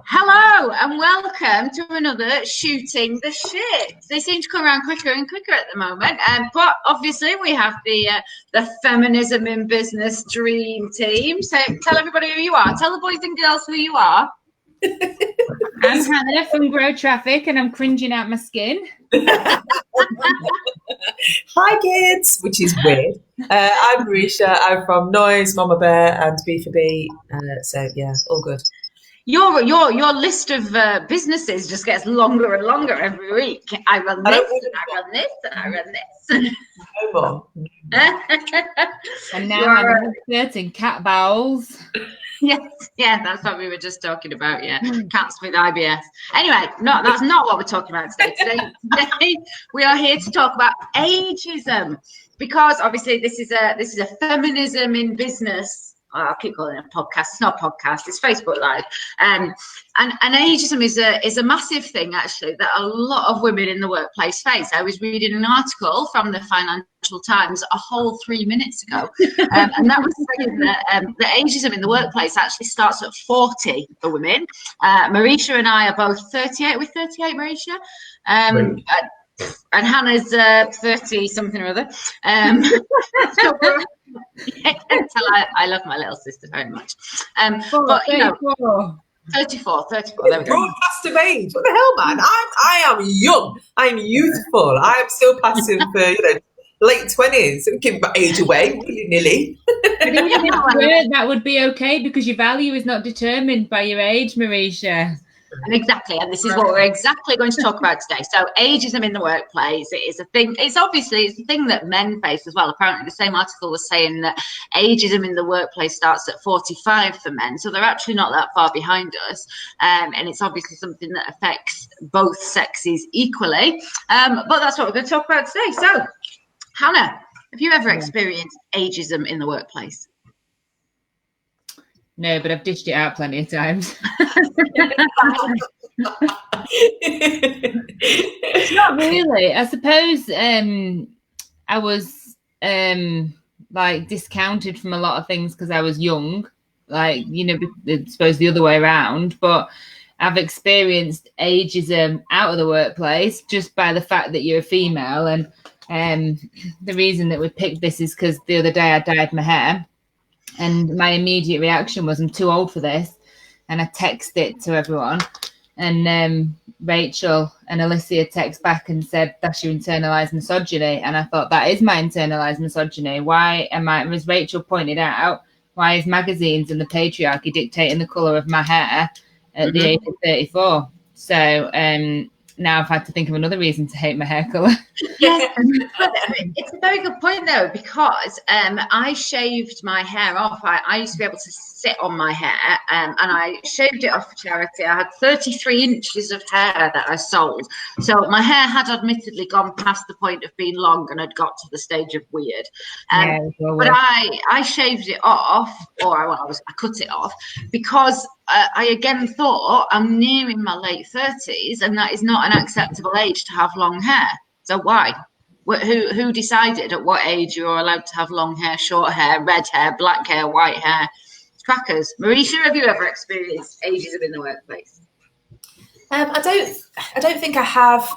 Hello and welcome to another Shooting the Shit. They seem to come around quicker and quicker at the moment, but obviously we have the Feminism in Business Dream Team. So tell everybody who you are. Tell the boys and girls who you are. I'm Hannah from Grow Traffic and I'm cringing out my skin. Hi kids, which is weird. I'm Marisha. I'm from Noise, Mama Bear and B4B. So yeah, all good. Your list of businesses just gets longer and longer every week. I run this, and I run this, and I run this. No more. And now I'm inserting cat bowels. Yes, yeah, that's what we were just talking about. Yeah, cats with IBS. Anyway, no, that's not what we're talking about today. Today we are here to talk about ageism, because obviously this is a feminism in business. I'll keep calling it a podcast. It's not a podcast. It's Facebook Live. And ageism is a massive thing, actually, that a lot of women in the workplace face. I was reading an article from the Financial Times a whole 3 minutes ago, and that was saying that the ageism in the workplace actually starts at 40 for women. Marisha and I are both 38. We're 38, Marisha. And Hannah's 30 something or other. I love my little sister very much. But you know, 34. There we go. Broadcast of age. What the hell, man? I am young. I'm youthful. I am still passing for late 20s. Don't give my age away willy-nilly. That would be okay because your value is not determined by your age, Marisha. Exactly, and this is what we're exactly going to talk about today. So ageism in the workplace, it is a thing. It's a thing that men face as well. Apparently the same article was saying that ageism in the workplace starts at 45 for men, so they're actually not that far behind us, and it's obviously something that affects both sexes equally, but that's what we're going to talk about today. So Hannah, have you ever experienced ageism in the workplace? No, but I've dished it out plenty of times. It's not really. I suppose I was like discounted from a lot of things because I was young. Like, I suppose the other way around. But I've experienced ageism out of the workplace just by the fact that you're a female. And the reason that we picked this is because the other day I dyed my hair. And my immediate reaction was, I'm too old for this. And I texted it to everyone. And Rachel and Alicia text back and said, that's your internalized misogyny. And I thought, that is my internalized misogyny. Why am I, as Rachel pointed out, why is magazines and the patriarchy dictating the colour of my hair at the age of 34? So now I've had to think of another reason to hate my hair colour. Yes, it's a very good point though, because I shaved my hair off. I used to be able to sit on my hair, and I shaved it off for charity. I had 33 inches of hair that I sold, so my hair had admittedly gone past the point of being long and had got to the stage of weird. But I shaved it off, or I cut it off, because I again thought I'm nearing my late 30s, and that is not an acceptable age to have long hair. So why? Who decided at what age you're allowed to have long hair, short hair, red hair, black hair, white hair? Crackers. Marisha, have you ever experienced ageism in the workplace? I don't think I have.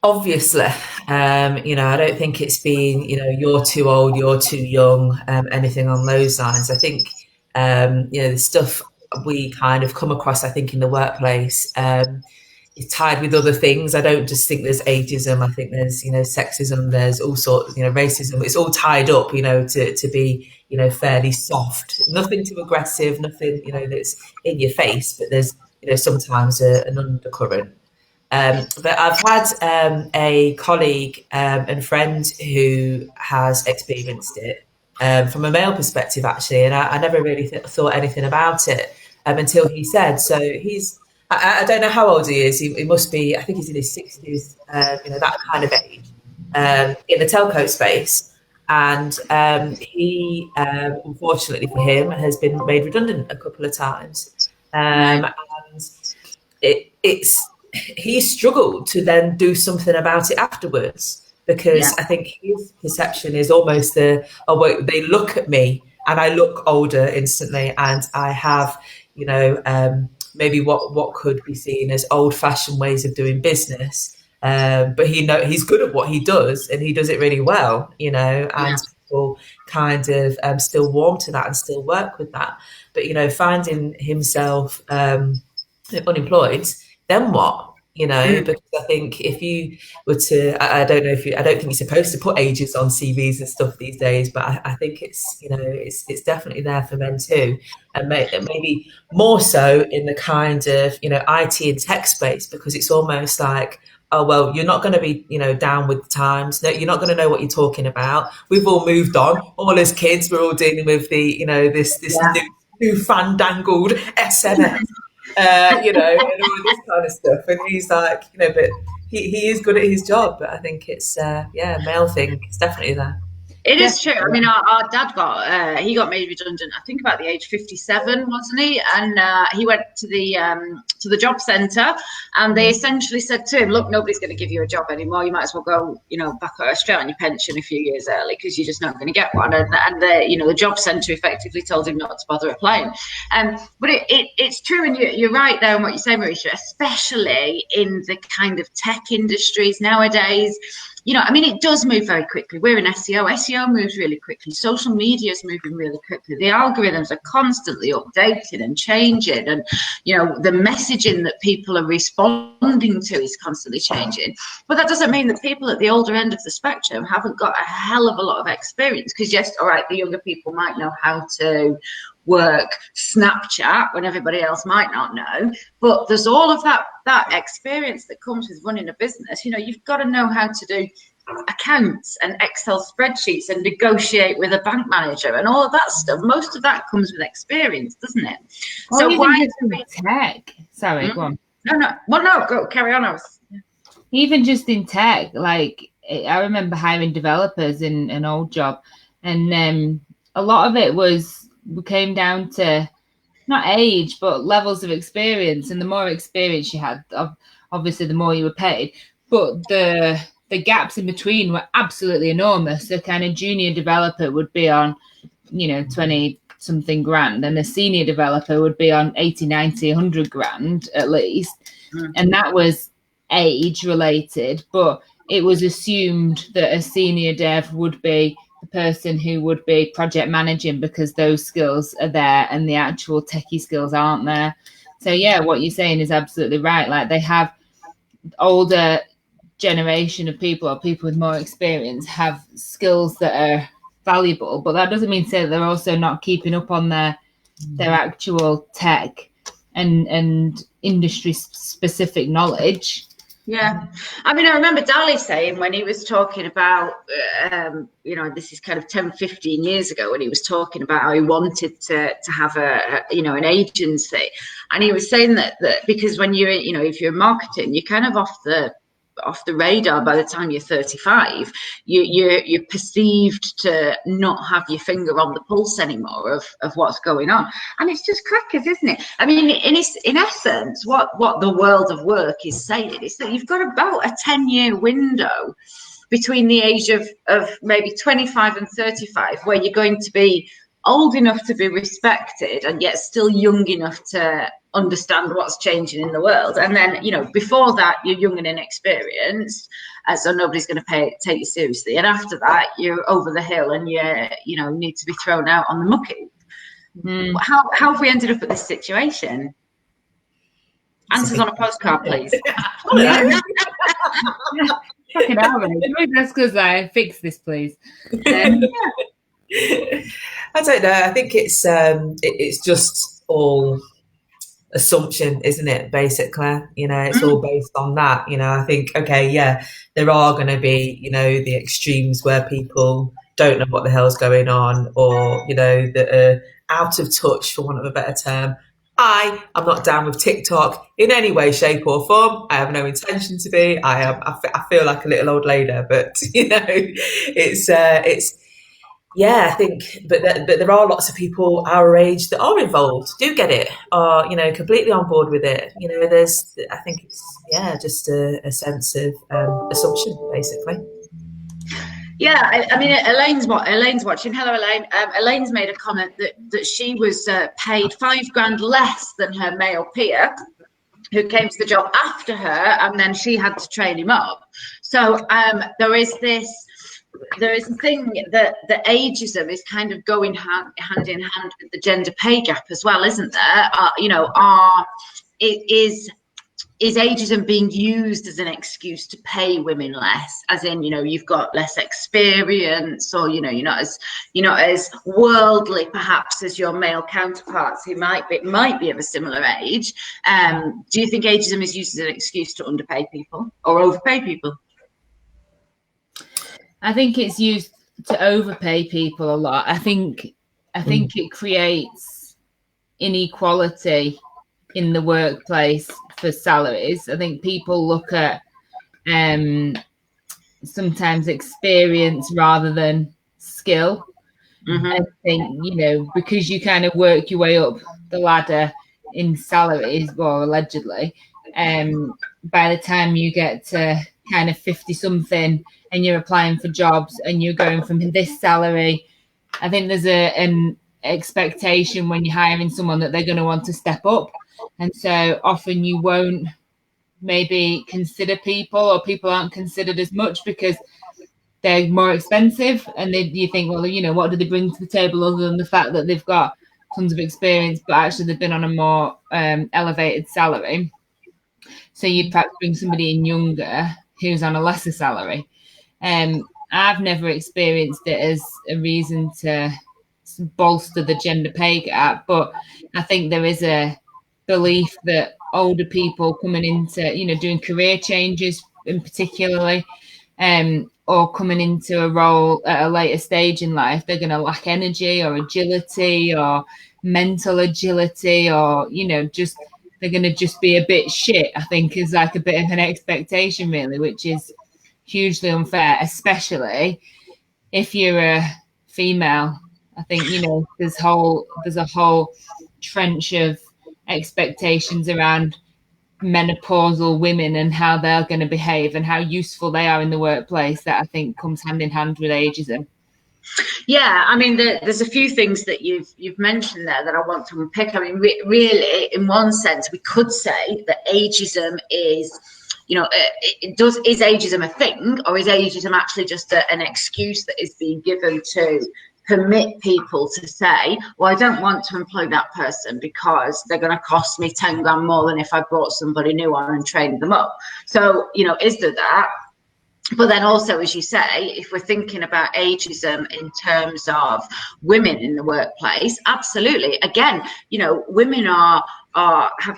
Obviously, I don't think it's been, you're too old, you're too young, anything on those lines. I think, the stuff we kind of come across, I think, in the workplace is tied with other things. I don't just think there's ageism. I think there's, sexism, there's all sorts, racism. It's all tied up, to be, fairly soft. Nothing too aggressive, nothing, that's in your face, but there's, sometimes an undercurrent. But I've had a colleague and friend who has experienced it from a male perspective, actually, and I never really thought anything about it until he said. So I don't know how old he is. He must be, I think he's in his 60s, that kind of age, in the telco space. And he, unfortunately for him, has been made redundant a couple of times. And he struggled to then do something about it afterwards, because I think his perception is almost they look at me and I look older instantly, and I have, maybe what could be seen as old-fashioned ways of doing business. But he's good at what he does, and he does it really well, and people kind of still warm to that and still work with that. But, finding himself unemployed, then what? Because I think if you were to, I don't think you're supposed to put ages on CVs and stuff these days, but I think it's, it's definitely there for men too. And maybe more so in the kind of, IT and tech space, because it's almost like, oh, well, you're not going to be, down with the times. No, you're not going to know what you're talking about. We've all moved on. All as kids, we're all dealing with the, this new fandangled SMS. And all this kind of stuff. And he's like, but he is good at his job. But I think it's, male thing. It's definitely there. It is true. I mean, our dad got made redundant, I think about the age 57, wasn't he? And he went to the job centre, and they essentially said to him, look, nobody's going to give you a job anymore. You might as well go, back straight on your pension a few years early, because you're just not going to get one. And the job centre effectively told him not to bother applying. But it's true, and you're right there on what you say, Marisha, especially in the kind of tech industries nowadays. It does move very quickly. We're in SEO. SEO moves really quickly. Social media is moving really quickly. The algorithms are constantly updating and changing. And, the messaging that people are responding to is constantly changing. But that doesn't mean that people at the older end of the spectrum haven't got a hell of a lot of experience. Because, yes, all right, the younger people might know how to work Snapchat when everybody else might not know, but there's all of that experience that comes with running a business. You've got to know how to do accounts and Excel spreadsheets and negotiate with a bank manager and all of that stuff. Most of that comes with experience, doesn't it? Well, so why tech? Sorry, go on. No, go carry on. Even just in tech, like I remember hiring developers in an old job, and a lot of it came down to not age, but levels of experience. And the more experience you had, obviously, the more you were paid. But the gaps in between were absolutely enormous. The kind of junior developer would be on, 20 something grand, and a senior developer would be on 80, 90, 100 grand at least. And that was age related, but it was assumed that a senior dev would be the person who would be project managing, because those skills are there and the actual techie skills aren't there. So yeah, what you're saying is absolutely right. Like, they have older generation of people, or people with more experience, have skills that are valuable, but that doesn't mean to say that they're also not keeping up on their actual tech and industry specific knowledge. Yeah. I remember Dali saying, when he was talking about, this is kind of 10, 15 years ago, when he was talking about how he wanted to have an agency. And he was saying that because when you're, if you're marketing, you're kind of off the radar by the time you're 35. You're perceived to not have your finger on the pulse anymore of what's going on, and it's just crackers, isn't it? In essence, what the world of work is saying is that you've got about a 10-year window between the age of maybe 25 and 35, where you're going to be old enough to be respected and yet still young enough to understand what's changing in the world. And then, before that, you're young and inexperienced, so nobody's going to take you seriously. And after that, you're over the hill and you need to be thrown out on the muck heap. How have we ended up at this situation? Answers on a postcard, please. Fucking hell, that's because I fix this, please. I don't know. I think it's just all assumption, isn't it? Basically, it's all based on that. I think, okay, yeah, there are going to be, the extremes where people don't know what the hell's going on, or that are out of touch, for want of a better term. I'm not down with TikTok in any way, shape, or form. I have no intention to be. I feel like a little old lady, but it's. Yeah, I think, but there are lots of people our age that are involved, do get it, are completely on board with it. I think it's just a sense of assumption, basically. Yeah, I mean, Elaine's watching. Hello, Elaine. Elaine's made a comment that she was paid £5,000 less than her male peer, who came to the job after her, and then she had to train him up. So there is a thing that the ageism is kind of going hand in hand with the gender pay gap as well, isn't there? Is ageism being used as an excuse to pay women less, as in, you've got less experience, or you're not as worldly perhaps as your male counterparts who might be of a similar age? Do you think ageism is used as an excuse to underpay people or overpay people? I think it's used to overpay people a lot. I think it creates inequality in the workplace for salaries. I think people look at sometimes experience rather than skill. Mm-hmm. I think, because you kind of work your way up the ladder in salaries, or allegedly, by the time you get to kind of 50 something and you're applying for jobs and you're going from this salary, I think there's an expectation when you're hiring someone that they're going to want to step up. And so often you won't maybe consider people, or people aren't considered as much because they're more expensive. And you think, well, what do they bring to the table other than the fact that they've got tons of experience, but actually they've been on a more elevated salary. So you'd perhaps bring somebody in younger who's on a lesser salary. I've never experienced it as a reason to bolster the gender pay gap, but I think there is a belief that older people coming into, doing career changes in particularly, or coming into a role at a later stage in life, they're going to lack energy or agility or mental agility, or, just they're going to just be a bit shit, I think is like a bit of an expectation really, which is hugely unfair, especially if you're a female. I think, there's a whole trench of expectations around menopausal women and how they're going to behave and how useful they are in the workplace that I think comes hand in hand with ageism. Yeah, I mean, there's a few things that you've mentioned there that I want to unpick. I mean, really, in one sense, we could say that ageism is, is ageism a thing, or is ageism actually just an excuse that is being given to permit people to say, well, I don't want to employ that person because they're going to cost me 10 grand more than if I brought somebody new on and trained them up. So, is there that? But then also, as you say, if we're thinking about ageism in terms of women in the workplace, absolutely. Again, women have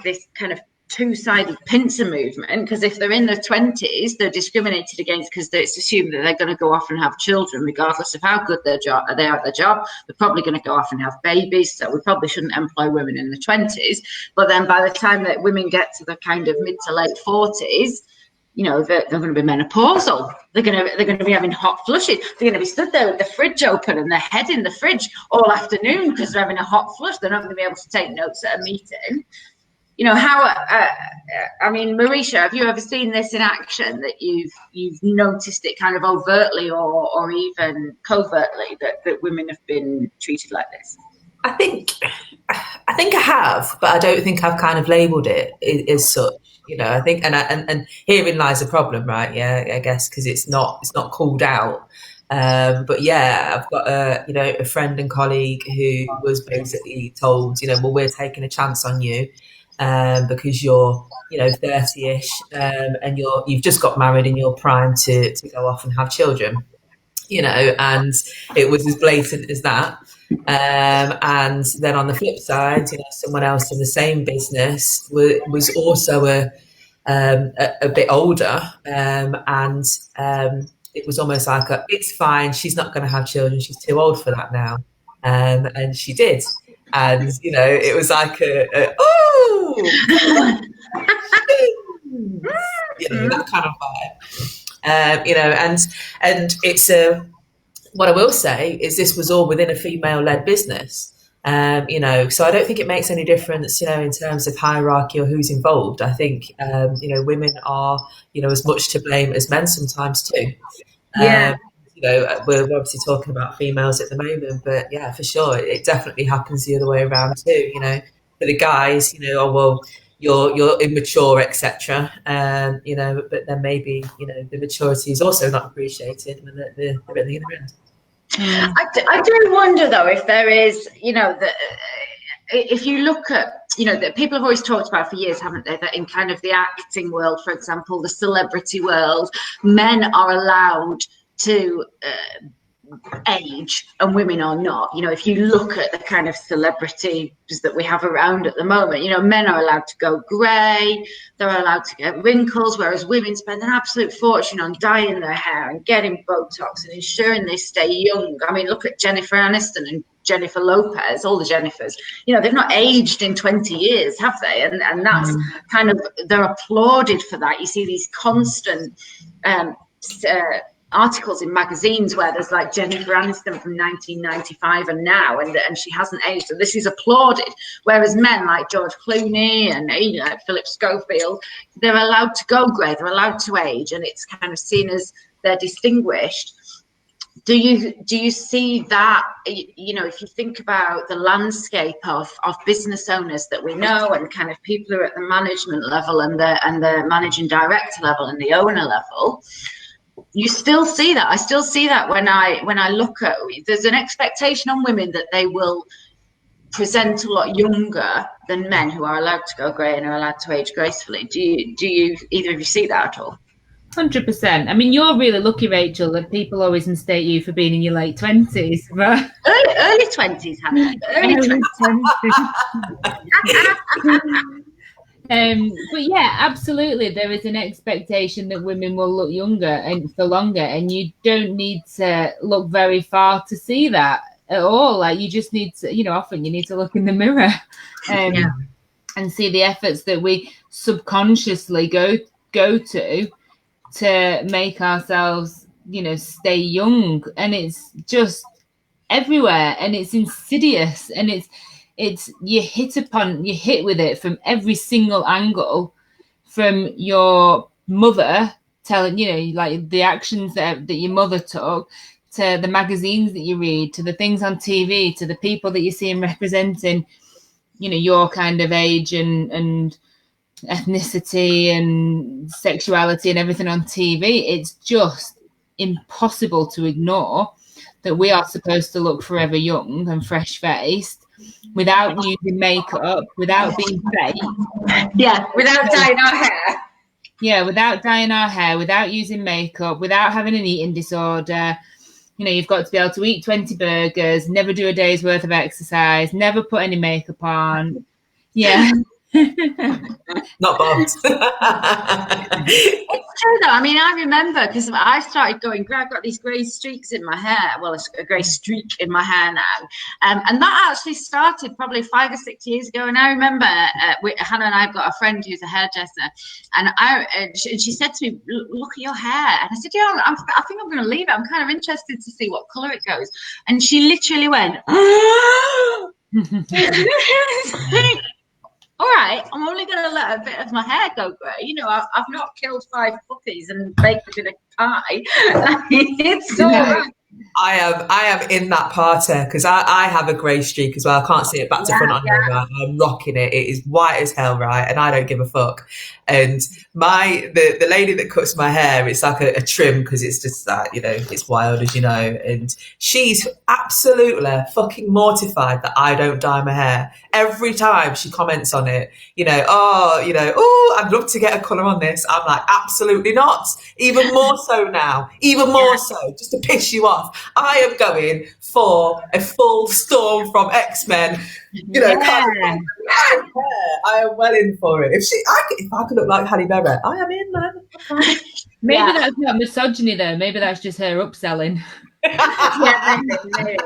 this kind of two-sided pincer movement, because if they're in their 20s, they're discriminated against because it's assumed that they're going to go off and have children regardless of how good they are at their job. They're probably going to go off and have babies, so we probably shouldn't employ women in the 20s. But then by the time that women get to the kind of mid to late 40s, they're going to be menopausal. They're going to be having hot flushes. They're going to be stood there with the fridge open and their head in the fridge all afternoon because they're having a hot flush. They're not going to be able to take notes at a meeting. I mean, Marisha, have you ever seen this in action, that you've noticed it kind of overtly or even covertly that women have been treated like this? I think I have, but I don't think I've kind of labelled it as such. I think, and herein lies a problem, right? Yeah, I guess, because it's not called out. But yeah, I've got a friend and colleague who was basically told, well, we're taking a chance on you. Because you're 30ish, and you've just got married in your prime to go off and have children, and it was as blatant as that. And then on the flip side, someone else in the same business was also a bit older, and it was almost like it's fine, she's not going to have children, she's too old for that now, and she did. And it was like that kind of vibe, and it's what I will say is this was all within a female-led business, so I don't think it makes any difference, in terms of hierarchy or who's involved. I think women are as much to blame as men sometimes too. we're obviously talking about females at the moment, but yeah, for sure, it definitely happens the other way around too. For the guys, oh well, you're immature, etc. But then maybe the maturity is also not appreciated when they're at the other end. I do wonder though if there is, if you look at, that people have always talked about for years, haven't they, that in kind of the acting world, for example, the celebrity world, men are allowed to age and women are not. If you look at the kind of celebrities that we have around at the moment, men are allowed to go grey, they're allowed to get wrinkles, whereas women spend an absolute fortune on dyeing their hair and getting Botox and ensuring they stay young. I mean, look at Jennifer Aniston and Jennifer Lopez, all the Jennifers, they've not aged in 20 years, have they? And that's kind of, they're applauded for that. You see these constant articles in magazines where there's like Jennifer Aniston from 1995 and now, and she hasn't aged, and this is applauded. Whereas men like George Clooney and Philip Schofield, they're allowed to go grey, they're allowed to age, and it's kind of seen as they're distinguished. Do you see that? If you think about the landscape of business owners that we know, and kind of people who are at the management level and the managing director level and the owner level, you still see that. I still see that when I look at, there's an expectation on women that they will present a lot younger than men who are allowed to go grey and are allowed to age gracefully. Do you either of you see that at all? 100%. I mean, you're really lucky, Rachel, that people always mistake you for being in your late 20s. But early 20s, Hannah. Early 20s. But yeah, absolutely, there is an expectation that women will look younger and for longer, and you don't need to look very far to see that at all. Like, you just need to, often you need to look in the mirror and see the efforts that we subconsciously go to make ourselves, stay young. And it's just everywhere, and it's insidious, and it's you hit with it from every single angle, from your mother telling, like the actions that your mother took, to the magazines that you read, to the things on TV, to the people that you see representing, your kind of age and ethnicity and sexuality and everything on TV. It's just impossible to ignore that we are supposed to look forever young and fresh-faced, without using makeup, without being fake. Yeah, without dyeing our hair. Yeah, without dyeing our hair, without using makeup, without having an eating disorder. You've got to be able to eat 20 burgers, never do a day's worth of exercise, never put any makeup on. Yeah. Not bombed. It's true though. I mean, I remember, because I started going grey. I've got these grey streaks in my hair. Well, it's a grey streak in my hair now, and that actually started probably 5 or 6 years ago. And I remember Hannah and I've got a friend who's a hairdresser, and she said to me, "Look at your hair," and I said, "Yeah, I think I'm going to leave it. I'm kind of interested to see what colour it goes." And she literally went, all right, I'm only going to let a bit of my hair go grey. I've not killed 5 puppies and baked it in a pie. It's all right. I am in that party, because I have a grey streak as well. I can't see it back to front on camera. I'm rocking it. It is white as hell, right? And I don't give a fuck. And the lady that cuts my hair, it's like a trim, because it's just that, it's wild, as you know. And she's absolutely fucking mortified that I don't dye my hair. Every time she comments on it, I'd love to get a colour on this. I'm like, absolutely not. Even more so now. Even more so, just to piss you off. I am going for a full Storm from X-Men. Kind of, I am well in for it. If I could look like Halle Berry, I am in, man. Maybe that's not misogyny though. Maybe that's just her upselling. Yeah,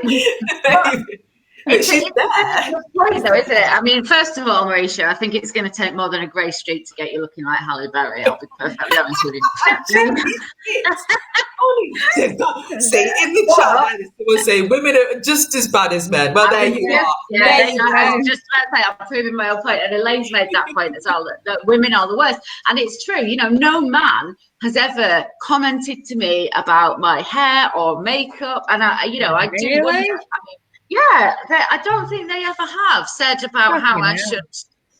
maybe. But she's there. Point though, isn't it? I mean, first of all, Marisha, I think it's going to take more than a grey streak to get you looking like Halle Berry. I'll be perfectly honest with you. See, in the chat, someone say women are just as bad as men. Well, there you are. Yeah, I was just about to say, I'm proving my own point, and Elaine's made that point as well, that women are the worst. And it's true, you know, no man has ever commented to me about my hair or makeup, and I do wonder, I mean, yeah, I don't think they ever have said about how I should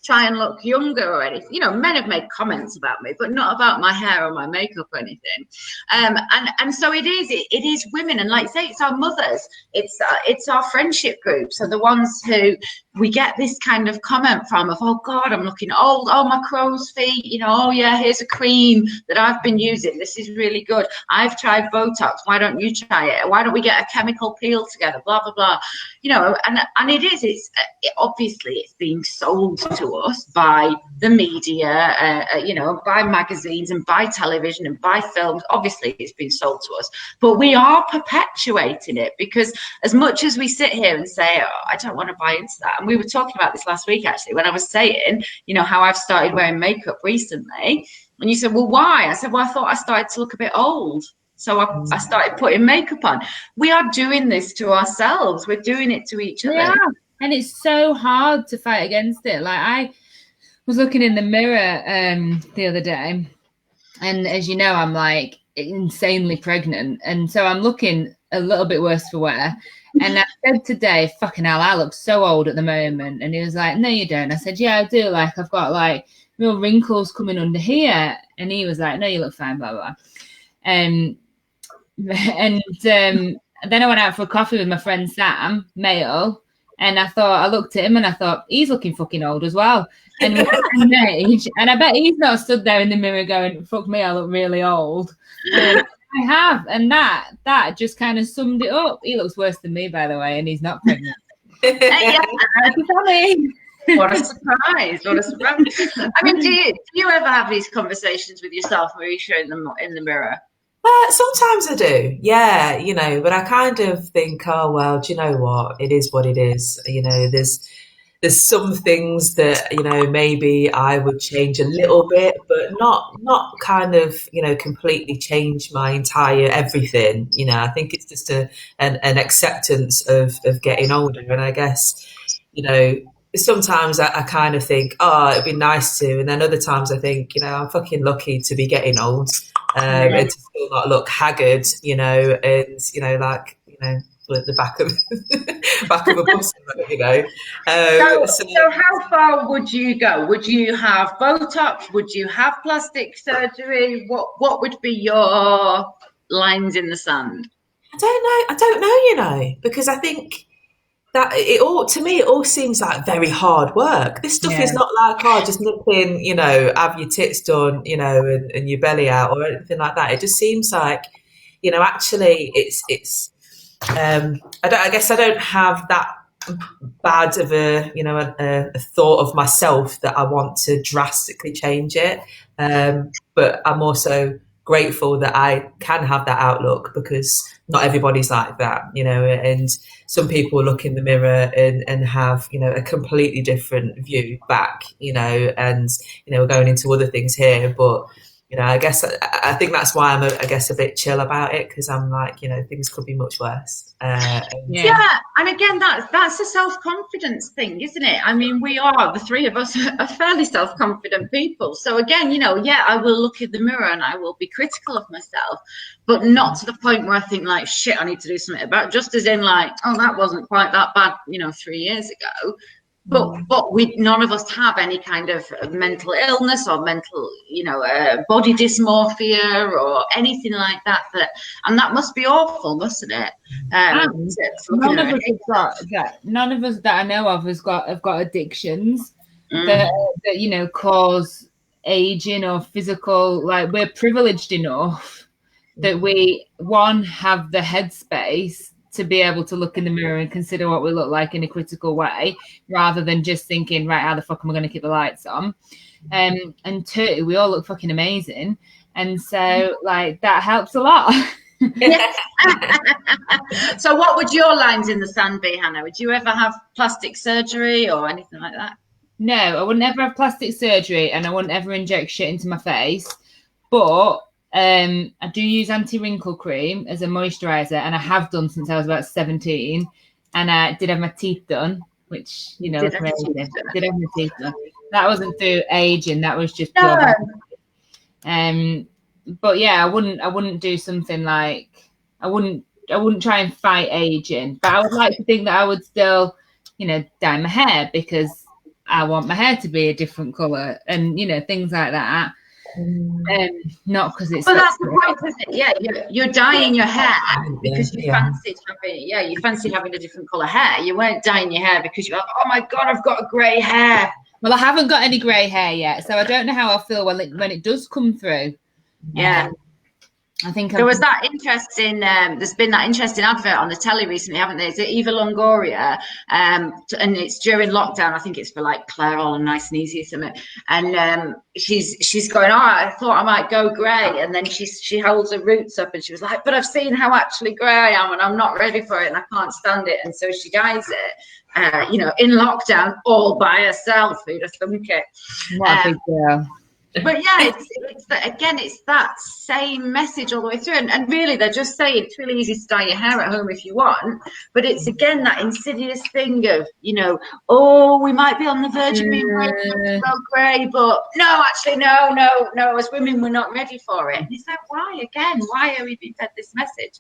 try and look younger or anything. You know, men have made comments about me, but not about my hair or my makeup or anything. And so it is women, and like say, it's our mothers, it's our friendship groups, so the ones who we get this kind of comment from of, oh God, I'm looking old, oh my crow's feet, you know, oh yeah, here's a cream that I've been using, this is really good, I've tried Botox, why don't you try it, why don't we get a chemical peel together, blah blah blah, you know. And it's obviously it's being sold to us by the media, you know, by magazines and by television and by films. Obviously it's been sold to us, but we are perpetuating it, because as much as we sit here and say, oh, I don't want to buy into that, and we were talking about this last week actually, when I was saying, you know, how I've started wearing makeup recently, and you said, well, why? I said, well, I thought I started to look a bit old, so I started putting makeup on. We are doing this to ourselves, we're doing it to each other. Yeah, and it's so hard to fight against it. Like, I was looking in the mirror the other day, and as you know, I'm like insanely pregnant, and so I'm looking a little bit worse for wear. And I said today, fucking hell, I look so old at the moment. And he was like, no, you don't. I said, yeah, I do. Like, I've got like real wrinkles coming under here. And he was like, no, you look fine, blah, blah. And then I went out for a coffee with my friend Sam, male. And I looked at him and I thought, he's looking fucking old as well. And we're the same age. And I bet he's not stood there in the mirror going, fuck me, I look really old. I have, and that just kind of summed it up. He looks worse than me, by the way, and he's not pregnant. What a surprise! What a surprise! I mean, do you ever have these conversations with yourself, Marisha, in the mirror? Sometimes I do, yeah, you know, but I kind of think, oh well, do you know what? It is what it is. You know, there's some things that, you know, maybe I would change a little bit, but not kind of, you know, completely change my entire everything. You know, I think it's just an acceptance of getting older. And I guess, you know, sometimes I kind of think, oh, it'd be nice to. And then other times I think, you know, I'm fucking lucky to be getting old and to still not look haggard, you know, and, you know, like, you know, the back of a bus, you know. So how far would you go? Would you have Botox? Would you have plastic surgery? What would be your lines in the sand? I don't know, you know, because I think that it all seems like very hard work. This stuff is not like, oh, just nip in, you know, have your tits done, you know, and your belly out or anything like that. It just seems like, you know, actually it's I guess I don't have that bad of a, you know, a thought of myself that I want to drastically change it. But I'm also grateful that I can have that outlook, because not everybody's like that, you know, and some people look in the mirror and have, you know, a completely different view back, you know, and, you know, we're going into other things here, but, you know, I guess I think that's why I'm, I guess, a bit chill about it, because I'm like, you know, things could be much worse. And again, that's a self-confidence thing, isn't it? I mean, the three of us are fairly self-confident people. So again, you know, yeah, I will look in the mirror and I will be critical of myself, but not to the point where I think like, shit, I need to do something about it. Just as in like, oh, that wasn't quite that bad, you know, 3 years ago. But none of us have any kind of mental illness or mental, you know, body dysmorphia or anything like that. And that must be awful, mustn't it? None of us that I know of have got addictions that you know, cause aging or physical. Like, we're privileged enough that we have the headspace to be able to look in the mirror and consider what we look like in a critical way, rather than just thinking, right, how the fuck am I going to keep the lights on? And two, we all look fucking amazing. And so, like, that helps a lot. So what would your lines in the sand be, Hannah? Would you ever have plastic surgery or anything like that? No, I would never have plastic surgery, and I wouldn't ever inject shit into my face. But I do use anti-wrinkle cream as a moisturizer, and I have done since I was about 17. And I did have my teeth done, which, you know, did have my teeth done. That wasn't through aging, that was just pure. But yeah, I wouldn't do something like, I wouldn't try and fight aging, but I would like to think that I would still, you know, dye my hair because I want my hair to be a different colour, and, you know, things like that. Not because it's. Well, that's the point, isn't it? Yeah, you're dyeing your hair because you fancied having a different colour hair. You weren't dyeing your hair because you're like, oh my God, I've got a grey hair. Well, I haven't got any grey hair yet, so I don't know how I'll feel when it does come through. Yeah. I think there was that interesting. There's been that interesting advert on the telly recently, haven't there? It's Eva Longoria, and it's during lockdown. I think it's for like Clairol and Nice and Easy or something. And she's going, oh, I thought I might go grey, and then she holds her roots up, and she was like, but I've seen how actually grey I am, and I'm not ready for it, and I can't stand it, and so she dyes it. You know, in lockdown, all by herself. Who'd have thunk it? What a big deal. But yeah, it's that same message all the way through, and really they're just saying it's really easy to dye your hair at home if you want, but it's again that insidious thing of, you know, oh, we might be on the verge of being grey, but no, actually no, as women we're not ready for it. And it's like, why are we being fed this message?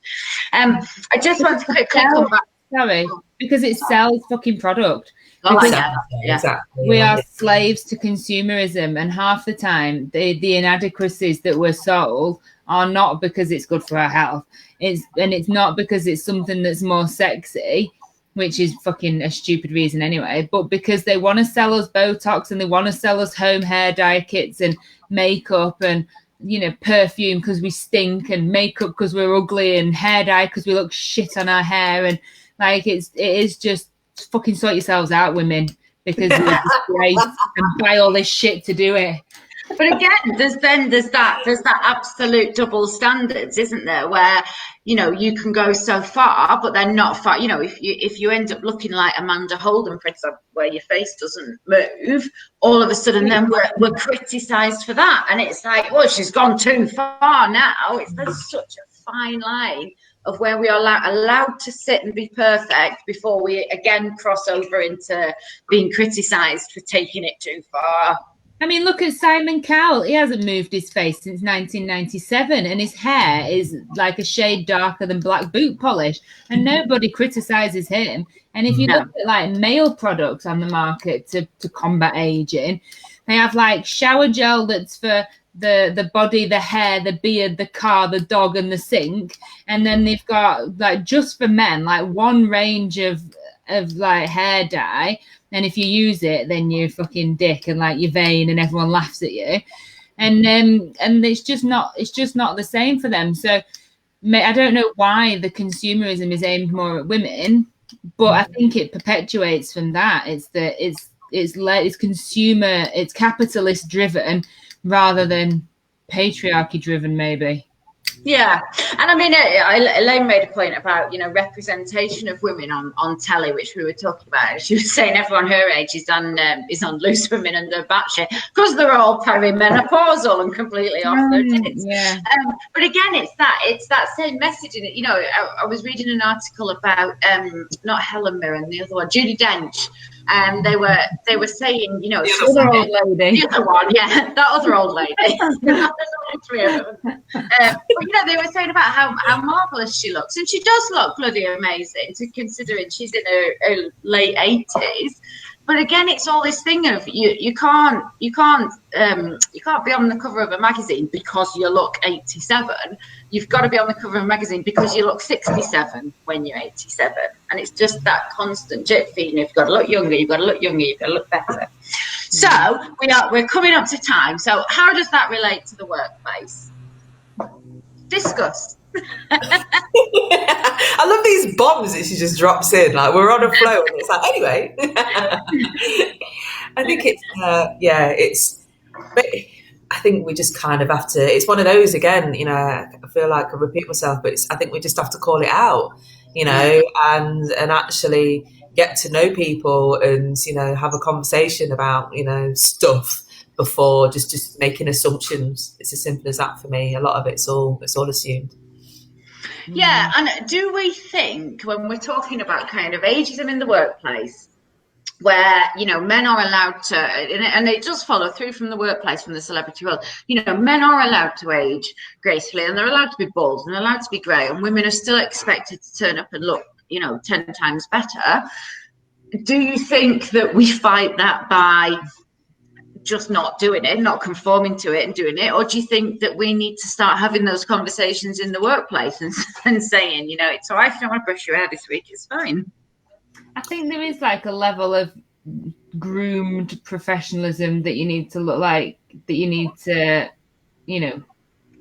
I just want to quickly come back. Sorry, because it sells fucking product. Exactly. We are slaves to consumerism, and half the time the inadequacies that we're sold are not because it's good for our health. It's not because it's something that's more sexy, which is fucking a stupid reason anyway, but because they want to sell us Botox, and they want to sell us home hair dye kits and makeup and, you know, perfume because we stink, and makeup because we're ugly, and hair dye because we look shit on our hair. And like it is just fucking sort yourselves out, women, because you're disgraced and buy all this shit to do it. But again, there's that absolute double standards, isn't there? Where, you know, you can go so far, but they're not far. You know, if you end up looking like Amanda Holden, for example, where your face doesn't move, all of a sudden then we're criticised for that, and it's like, well, she's gone too far now. There's such a fine line of where we are allowed to sit and be perfect before we again cross over into being criticised for taking it too far. I mean, look at Simon Cowell. He hasn't moved his face since 1997, and his hair is like a shade darker than black boot polish, and nobody criticises him. And if you look at like male products on the market to combat aging, they have like shower gel that's for the body, the hair, the beard, the car, the dog, and the sink. And then they've got like just for men, like one range of like hair dye. And if you use it, then you're fucking dick and like you're vain, and everyone laughs at you. And it's just not the same for them. So I don't know why the consumerism is aimed more at women, but I think it perpetuates from that. It's consumer, it's capitalist driven rather than patriarchy driven, maybe. Yeah, and I mean, Elaine made a point about, you know, representation of women on telly, which we were talking about. She was saying everyone her age is on Loose Women under Batshit because they're all perimenopausal and completely off their tits. Yeah. But again, it's that same message in it. You know, I was reading an article about not Helen Mirren, the other one, Judi Dench. And they were saying, you know, the other old lady. The other one, yeah, that other old lady. There's only three of them. But, you know, they were saying about how marvellous she looks. And she does look bloody amazing, considering she's in her late 80s. But again, it's all this thing of you can't be on the cover of a magazine because you look 87. You've got to be on the cover of a magazine because you look 67 when you're 87. And it's just that constant drip feeding. You've got to look younger, you've got to look younger, you've got to look better. So we're coming up to time. So how does that relate to the workplace? Discuss. I love these bombs that she just drops in. Like, we're on a flow, and it's like, anyway. I think it's I think we just kind of have to, it's one of those again, you know, I feel like I repeat myself, but I think we just have to call it out, you know, and actually get to know people and, you know, have a conversation about, you know, stuff before just making assumptions. It's as simple as that for me. A lot of it's all assumed. Yeah, and do we think when we're talking about kind of ageism in the workplace, where, you know, men are allowed to, and it does follow through from the workplace, from the celebrity world, you know, men are allowed to age gracefully, and they're allowed to be bald and allowed to be grey, and women are still expected to turn up and look, you know, 10 times better. Do you think that we fight that by just not doing it, not conforming to it and doing it? Or do you think that we need to start having those conversations in the workplace and saying, you know, it's all right if you don't want to brush your hair this week, it's fine? I think there is like a level of groomed professionalism that you need to look like, that you need to, you know,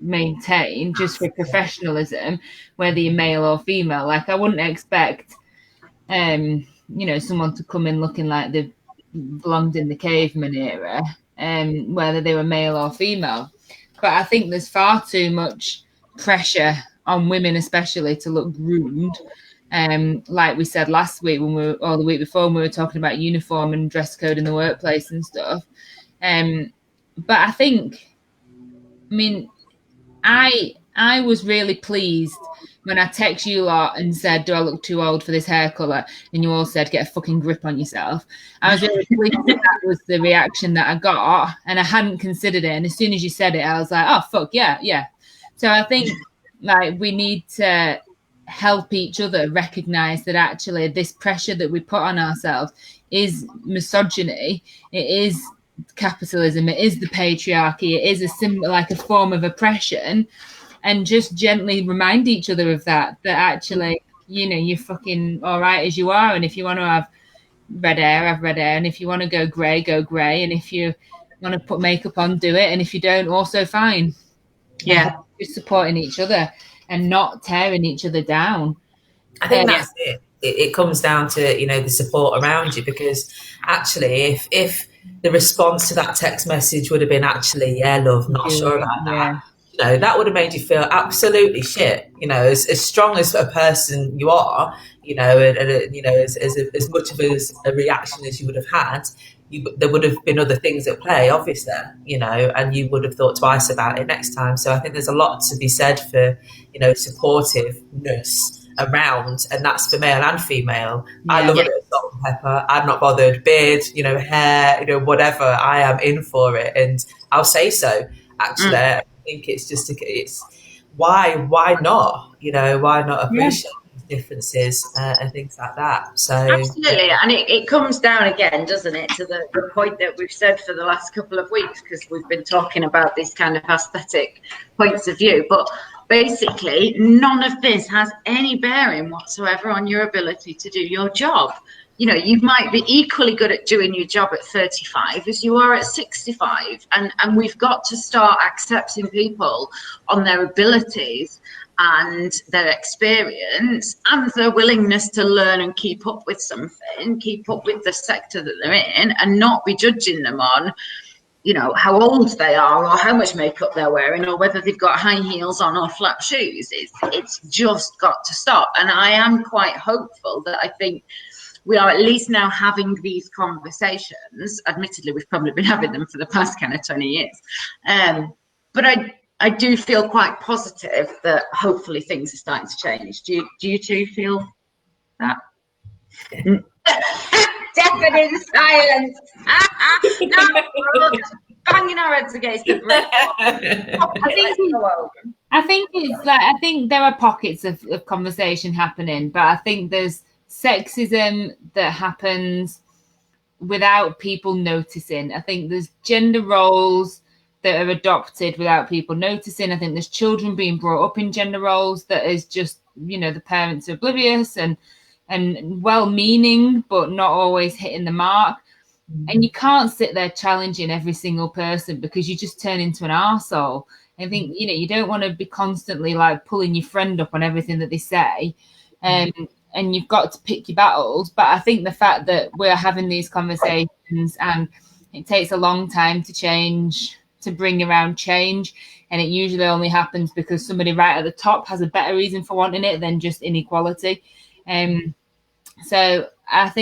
maintain just for professionalism, whether you're male or female. Like I wouldn't expect, you know, someone to come in looking like they've belonged in the caveman era, whether they were male or female. But I think there's far too much pressure on women, especially, to look groomed. Like we said last week or the week before, when we were talking about uniform and dress code in the workplace and stuff. But I think, I mean, I was really pleased when I text you lot and said, do I look too old for this hair colour? And you all said, get a fucking grip on yourself. I was really pleased that was the reaction that I got, and I hadn't considered it. And as soon as you said it, I was like, oh, fuck, yeah. So I think like we need to help each other recognise that actually this pressure that we put on ourselves is misogyny, it is capitalism, it is the patriarchy, it is a form of oppression, and just gently remind each other of that actually, you know, you're fucking all right as you are, and if you want to have red hair, have red hair, and if you want to go grey, and if you want to put makeup on, do it, and if you don't, also fine. Yeah, just supporting each other and not tearing each other down. I think that's it. It comes down to, you know, the support around you, because actually if the response to that text message would have been actually, yeah, love, not sure about that, you know, that would have made you feel absolutely shit, you know, as strong as a person you are, you know, and you know, as much of a reaction as you would have had, there would have been other things at play, obviously, you know, and you would have thought twice about it next time. So I think there's a lot to be said for, you know, supportiveness around, and that's for male and female. I love a bit of salt and pepper. I'm not bothered. Beard, you know, hair, you know, whatever. I am in for it, and I'll say so. Actually, I think it's just it's why not? You know, why not appreciate differences and things like that? So absolutely, and it comes down again, doesn't it, to the point that we've said for the last couple of weeks, because we've been talking about these kind of aesthetic points of view, but basically none of this has any bearing whatsoever on your ability to do your job. You know, you might be equally good at doing your job at 35 as you are at 65, and we've got to start accepting people on their abilities and their experience and their willingness to learn and keep up with something, keep up with the sector that they're in, and not be judging them on, you know, how old they are or how much makeup they're wearing or whether they've got high heels on or flat shoes. It's just got to stop. And I am quite hopeful that I think we are at least now having these conversations. Admittedly, we've probably been having them for the past kind of 20 years. But I do feel quite positive that hopefully things are starting to change. Do you two feel that? Deafening silence. No, we're banging our heads against the brick. I think there are pockets of conversation happening, but I think there's sexism that happens without people noticing. I think there's gender roles that are adopted without people noticing. I think there's children being brought up in gender roles that is just, you know, the parents are oblivious and well-meaning, but not always hitting the mark. And you can't sit there challenging every single person, because you just turn into an arsehole. I think, you know, you don't want to be constantly like pulling your friend up on everything that they say. And you've got to pick your battles. But I think the fact that we're having these conversations, and it takes a long time to change to bring around change, and it usually only happens because somebody right at the top has a better reason for wanting it than just inequality. So I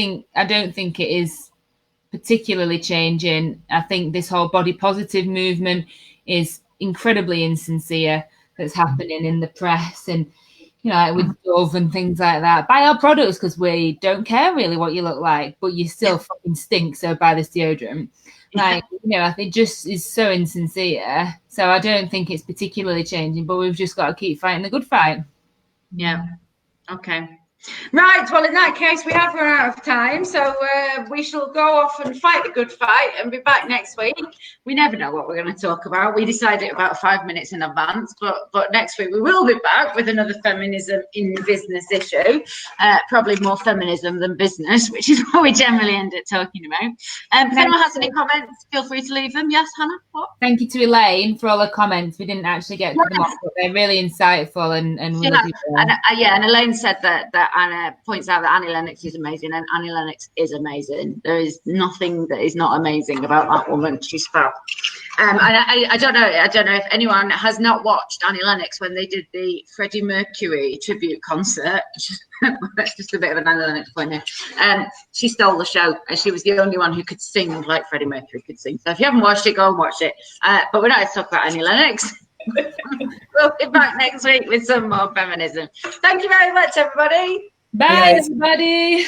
don't think it is particularly changing. I think this whole body positive movement is incredibly insincere that's happening in the press, and like with Dove and things like that. Buy our products because we don't care really what you look like, but you still fucking stink, so buy this deodorant. Like, I think it just is so insincere. So I don't think it's particularly changing, but we've just got to keep fighting the good fight. Yeah. Okay. Right, well, in that case, we have run out of time, so we shall go off and fight the good fight and be back next week. We never know what we're going to talk about. We decide it about 5 minutes in advance, but next week we will be back with another feminism in business issue, probably more feminism than business, which is what we generally end up talking about. If anyone has any comments, feel free to leave them. Yes, Hannah? What? Thank you to Elaine for all her comments. We didn't actually get to them all, but they're really insightful and and Elaine said that Anna points out that Annie Lennox is amazing, and Annie Lennox is amazing. There is nothing that is not amazing about that woman. She's fab. I don't know if anyone has not watched Annie Lennox when they did the Freddie Mercury tribute concert. That's just a bit of an Annie Lennox point here. She stole the show, and she was the only one who could sing like Freddie Mercury could sing. So if you haven't watched it, go and watch it. But we're not going to talk about Annie Lennox. We'll be back next week with some more feminism. Thank you very much, everybody. Bye, everybody.